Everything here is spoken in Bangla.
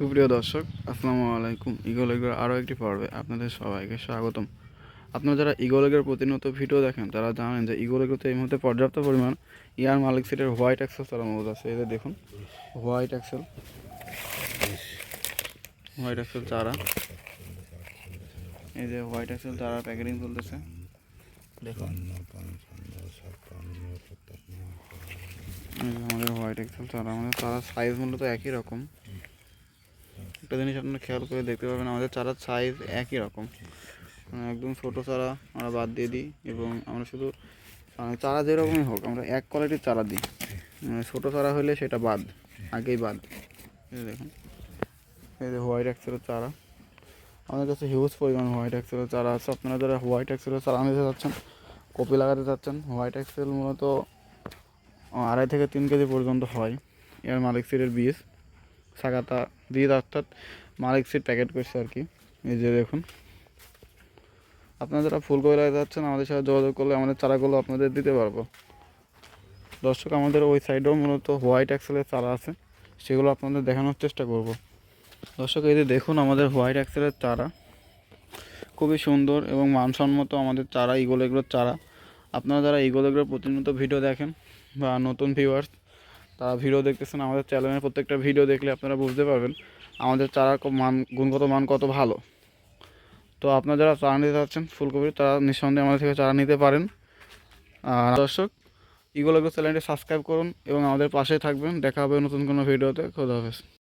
সুপ্রিয় দর্শক, আসসালামু আলাইকুম। ইগোলেগের আরও একটি পর্বে আপনাদের সবাইকে স্বাগতম। আপনারা যারা ইগোলেগের প্রতিনিয়ত ভিডিও দেখেন তারা জানেন যে ইগোলেগেতে এই মুহূর্তে পর্যাপ্ত পরিমাণ ইয়ার মালিক সিটের হোয়াইট এক্সেল চারা মজুদ আছে। এই যে দেখুন, হোয়াইট এক্সেল চারা, এই যে হোয়াইট এক্সেল চারা প্যাকেটিং চলতেছে। দেখুন আমাদের হোয়াইট এক্সেল চারা, আমাদের চারার সাইজ মূলত একই রকম। একটা জিনিস আপনারা খেয়াল করে দেখতে পাবেন, আমাদের চারার সাইজ একই রকম, একদম ছোটো চারা আমরা বাদ দিয়ে দিই এবং আমরা শুধু চারা যেরকমই হোক আমরা এক কোয়ালিটির চারা দিই। ছোটো চারা হলে সেটা বাদ, আগেই বাদ। এই দেখুন, এই যে হোয়াইট এক্সেলের চারা, আমাদের কাছে হিউজ পরিমাণ হোয়াইট এক্সেলের চারা আছে। আপনারা যারা হোয়াইট এক্সেলের চারা নিতে চাচ্ছেন, কপি লাগাতে চাচ্ছেন, হোয়াইট এক্সেল মূলত 2.5 থেকে 3 কেজি পর্যন্ত হয়। এর মালিক সিটের বীজ শাখাতা বীজ, অর্থাৎ মালিক সিট প্যাকেট করছে আর কি। এই যে দেখুন, আপনারা যারা ফুলকপি লাগাতে যাচ্ছেন আমাদের সাথে যোগাযোগ করলে আমাদের চারাগুলো আপনাদের দিতে পারবো। দর্শক, আমাদের ওই সাইডেও মূলত হোয়াইট এক্সেলের চারা আছে, সেগুলো আপনাদের দেখানোর চেষ্টা করব। দর্শক, এই যে দেখুন আমাদের হোয়াইট এক্সেলের চারা, খুবই সুন্দর এবং মানসম্মত আমাদের চারা, ইগোলেগের চারা। আপনারা যারা ইগোলেগের প্রতিনিয়ত ভিডিও দেখেন বা নতুন ভিউয়ার্স তারা ভিডিও দেখতেছেন, আমাদের চ্যানেলের প্রত্যেকটা ভিডিও দেখলে আপনারা বুঝতে পারবেন আমাদের চারার গুণগত মান কত ভালো। তো আপনারা যারা চারা নিতে চাচ্ছেন ফুলকপির, তারা নিঃসন্দেহে আমাদের থেকে চারা নিতে পারেন। আর দর্শক, ইগোলেগের চ্যানেলটি সাবস্ক্রাইব করুন এবং আমাদের পাশে থাকবেন। দেখা হবে নতুন কোনো ভিডিওতে। খোদা হাফেজ।